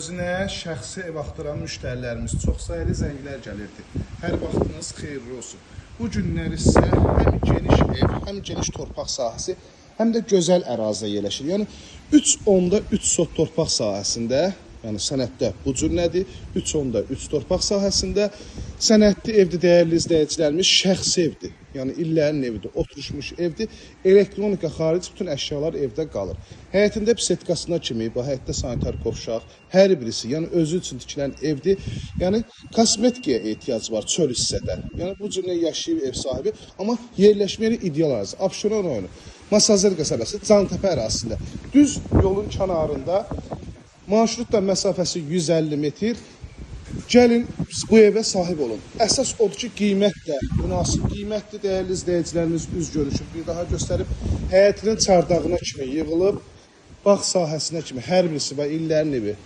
Özünə şəxsi ev axtaran müştərilərimiz çox sayılı zənglər gəlirdi. Hər vaxtınız xeyirli olsun. Bu günlər isə həm geniş ev, həm geniş torpaq sahəsi, həm də gözəl ərazidə yerləşir. Yəni 3.3 sot torpaq sahəsində, yəni sənəddə bu cür nədir? 3.3 torpaq sahəsində sənədli evdir, dəyərli izləyicilərimiz, şəxsi evdir. Yəni illərin evidir, oturuşmuş evdir. Elektronika xaric bütün əşyalar evdə qalır. Həyətində bisetkasına kimi, bu həyətdə sanitar qovşaq, hər birisi, yəni özü üçün tikilən evdir. Yəni kosmetikaya ehtiyac var çöl hissədə. Yəni bu cür yaşayıb ev sahibi, amma yerləşməyə ideal ərazi. Abşeron rayonu, Masazır qəsəbəsi, Cantəpə ərazisində. Düz yolun kənarında, marşrutla məsafəsi 150 metr. Gəlin bu evə sahib olun. Əsas odur ki, qiymət də münasib qiymətli, dəyərli izləyicilərimiz üz görüşüb. Bir daha göstərib, həyətinin çardağına kimi yığılıb, bağ sahəsinə kimi hər birisi və illərin evi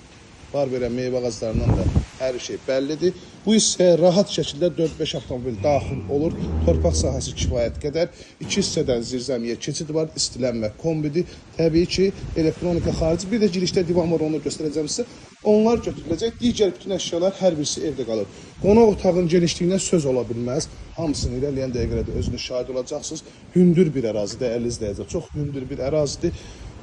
var verən meyvə ağaclarından da hər şey bəllidir. Bu hissəyə rahat şəkildə 4-5 avtomobil daxil olur. Torpaq sahəsi kifayət qədər. 2 hissədən zirzəmiyə keçid var, istilənmə kombidir. Təbii ki, elektronika xarici. Bir də girişdə divan var, onu göstərəcəm sizə. Onlar götürüləcək. Digər bütün əşyalar hər birisi evdə qalır. Qonaq otağın genişliyinə söz ola bilməz. Hamısını irəliyən dəqiqələrdə özünüz şahid olacaqsınız. Hündür bir ərazi, dəyərli izləyicilər. Çox hündür bir ərazidir.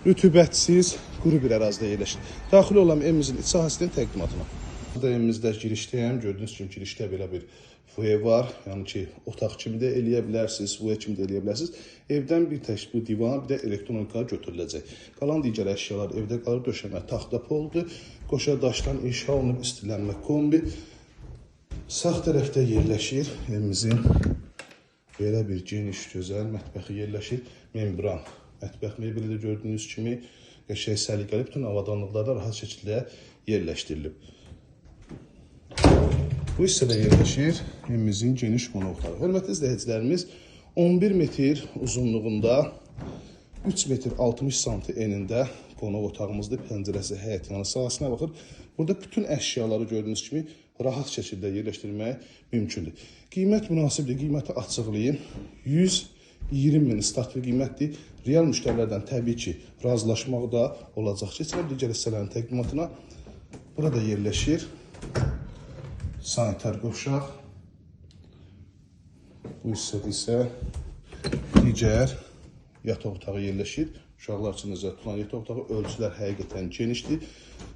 Rütubətsiz, quru bir ərazidə yerləşir. Daxil olan evimizin iç sahəsinin təqdimatına. Burada evimizdə girişdəyəm. Gördüyünüz kimi girişdə belə bir fuye var. Yəni ki, otaq kimi də eləyə bilərsiniz, fuye kimi də eləyə bilərsiniz. Evdən bir tək bu divan, bir də elektronika götürüləcək. Qalan digər əşyalar evdə qalır. Döşəmə taxta poldur. Qoşa daşdan inşa olunub istilənmə kombi. Sağ tərəfdə yerləşir evimizin belə bir geniş, gözəl mətbəxi yerləşir. Membran mətbəx mebeli də gördüyünüz kimi qəşəng səliqəli, bütün avadanlıqlar da rahat şəkildə yerləşdirilib. Bu hissədə yerləşir evimizin geniş qonaq otağı. Hörmətli izləyicilərimiz, 11 metr uzunluğunda, 3 metr 60 sm enində qonaq otağımızdır. Pəncərəsi həyət yanı sahəsinə baxır. Burada bütün əşyaları gördüyünüz kimi rahat şəkildə yerləşdirmək mümkündür. Qiymət münasibdir, qiyməti açıqlayayım. 120 min startlı qiymətdir. Real müştərilərdən təbii ki, razılaşmaq da olacaq. Keçirəm digər hissələrin təqdimatına. Burada yerləşir sanitar qovşaq. Bu hissədə isə digər yataq otağı yerləşir. Uşaqlar üçün nəzərdə tutulan yataq otağı, ölçülər həqiqətən genişdir.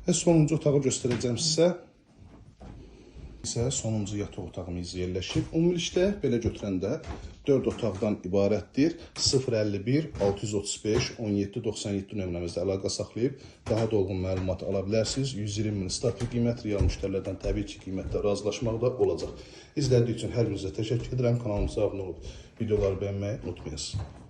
Və sonuncu otağı göstərəcəm sizə. Sonuncu yataq otağımız yerləşir. Ümumilikdə belə götürəndə 4 otaqdan ibarətdir. 051 635 17 97 nömrəmizdə əlaqə saxlayıb daha dolğun məlumat ala bilərsiniz. 120 min startlı qiymət, real müştərilərdən təbii ki, qiymətdə razılaşmaq da olacaq. İzlədiyi üçün hər birinizə təşəkkür edirəm. Kanalımıza abunə olub videoları bəyənməyi unutmayasınız.